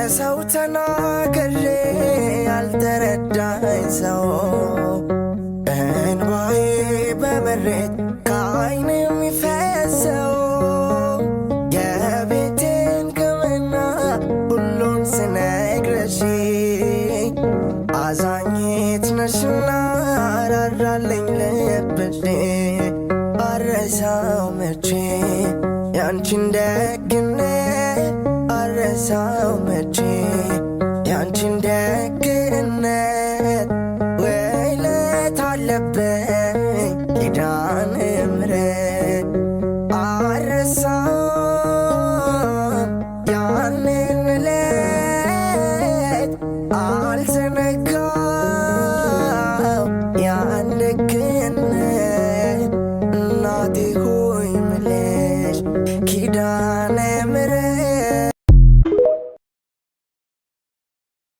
ለሰው ተናግሬ ያልተረዳኝ ሰው እንባዬ በምሬት ከዓይኔ የሚፈሰው የቤቴን ገመና ሁሉን ስነግርሽ አዛኝት ነሽና ራራልኝ ልብሽ አረሳው መቼ ያንቺን ደግነት አረሳው መቼ